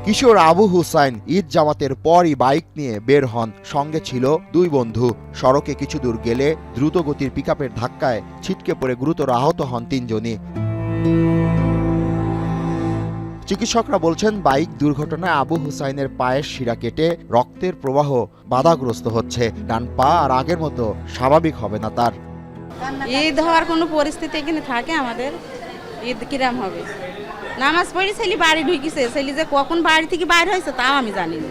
কিশোর আবু হুসাইন ঈদ জামাতের পরই বাইক নিয়ে বের হন। সঙ্গে ছিল দুই বন্ধু। সড়কে কিছু দূর গেলে দ্রুতগতির পিকআপের ধাক্কায় ছিটকে পড়ে গুরুতর আহত হন তিনজনই। চিকিৎসকরা বলছেন, বাইক দুর্ঘটনায় আবু হুসাইনের পায়ের শিরা কেটে রক্তের প্রবাহ বাধাগ্রস্ত হচ্ছে। ডান পা আর আগের মতো স্বাভাবিক হবে না তার। ঈদ হওয়ার কোনো পরিস্থিতি এখানে থাকে আমাদের? ঈদ কিরাম হবে? নামাজ পড়ে ছেলে বাড়ি ঢুকিছে, ছেলে যে কখন বাড়ি থেকে বাইর হয়েছে তাও আমি জানি না।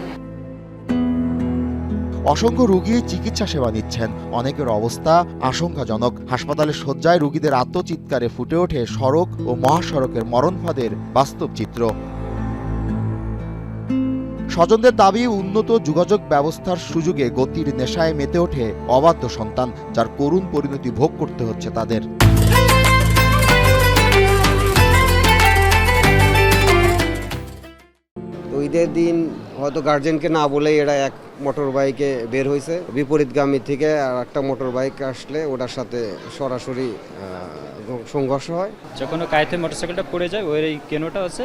অসংখ্য রোগী চিকিৎসা সেবা নিচ্ছেন। অনেকের অবস্থা আশঙ্কাজনক। হাসপাতালের শয্যায় রোগীদের আত্মচিৎকারে ফুটে ওঠে সড়ক ও মহাসড়কের মরণফাঁদের বাস্তব চিত্র। স্বজনদের দাবি, উন্নত যোগাযোগ ব্যবস্থার সুযোগে গতির নেশায় মেতে ওঠে অবাধ্য সন্তান, যার করুণ পরিণতি ভোগ করতে হচ্ছে তাদের। ঈদের দিন হয়তো গার্জেনকে না বলে এরা এক মোটর বাইকে বের হয়েছে। বিপরীতগামী থেকে আর একটা মোটর বাইক আসলে ওটার সাথে সরাসরি সংঘর্ষ হয়। যখন কায়তে মোটরসাইকেলটা পড়ে যায়, ওই কেনোটা হচ্ছে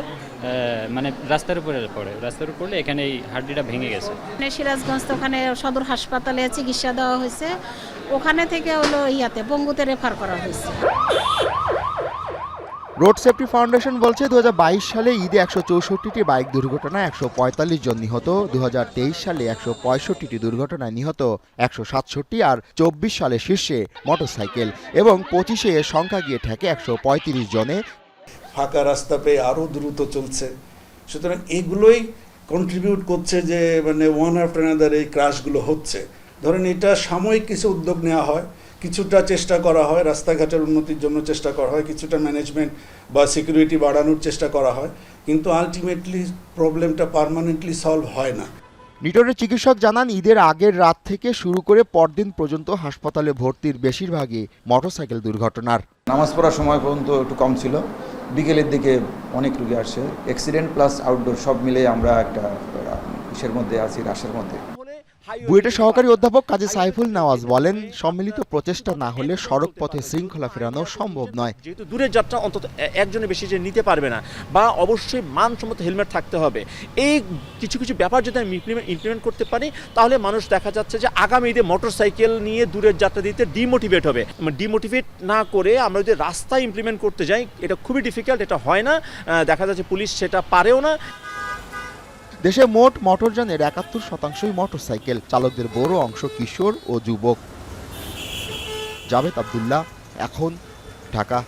মানে রাস্তার উপরে পড়ে। রাস্তার উপরে পড়লে এখানে এই হাড্ডিটা ভেঙে গেছে। সিরাজগঞ্জ ওখানে সদর হাসপাতালে চিকিৎসা দেওয়া হয়েছে, ওখানে থেকে হলো পঙ্গুতে রেফার করা হয়েছে। রোড সেফটি ফাউন্ডেশন বলছে, 2022 সালে ঈদে 164টি বাইক দুর্ঘটনায় 145 জন নিহত, 2023 সালে 165টি দুর্ঘটনায় নিহত 167, আর 24 সালে শীর্ষে মোটরসাইকেল, এবং 25-এ এর সংখ্যা গিয়ে ঠেকে 135 জনে। ফাঁকা রাস্তা পেয়ে আরও দ্রুত চলছে। সুতরাং এগুলোই কন্ট্রিবিউট করছে যে মানে ওয়ান আফটার অ্যানাদার এই ক্রাশগুলো হচ্ছে। ধরেন এটা সাময়িক কিছু উদ্যোগ নেওয়া হয়, কিছুটা চেষ্টা করা হয়, রাস্তাঘাটের উন্নতির জন্য চেষ্টা করা হয়, কিছুটা ম্যানেজমেন্ট বা সিকিউরিটি বাড়ানোর চেষ্টা করা হয়, কিন্তু আলটিমেটলি প্রবলেমটা পার্মানেন্টলি সলভ হয় না। নিটোরের চিকিৎসক জানান, ঈদের আগের রাত থেকে শুরু করে পরদিন পর্যন্ত হাসপাতালে ভর্তির বেশিরভাগই মোটরসাইকেল দুর্ঘটনার। নামাজ পড়ার সময় পর্যন্ত একটু কম ছিল, বিকেলের দিকে অনেক রোগী আসছে। অ্যাক্সিডেন্ট প্লাস আউটডোর সব মিলে আমরা একটা ইসের মধ্যে আছি, রাশের মধ্যে। বুয়েটের সহকারী অধ্যাপক কাজী সাইফুল নওয়াজ বলেন, সম্মিলিত প্রচেষ্টা না হলে সড়ক পথে শৃঙ্খলা ফেরানো সম্ভব নয়। যেহেতু দূরের যাত্রা অন্তত একজনের বেশি যে নিতে পারবে না, বা অবশ্যই মানসম্মত হেলমেট থাকতে হবে, এই কিছু কিছু ব্যাপার যদি আমি ইমপ্লিমেন্ট করতে পারি, তাহলে মানুষ দেখা যাচ্ছে যে আগামী ঈদে মোটরসাইকেল নিয়ে দূরের যাত্রা দিতে ডিমোটিভেট হবে। ডিমোটিভেট না করে আমরা যদি রাস্তায় ইমপ্লিমেন্ট করতে যাই, এটা খুবই ডিফিকাল্ট, এটা হয় না। দেখা যাচ্ছে পুলিশ সেটা পারেও না। দেশে মোট মোটরযানের 71% মোটরসাইকেল, চালকদের বড় অংশ কিশোর ও যুবক। জাভেদ আব্দুল্লাহ, এখন, ঢাকা।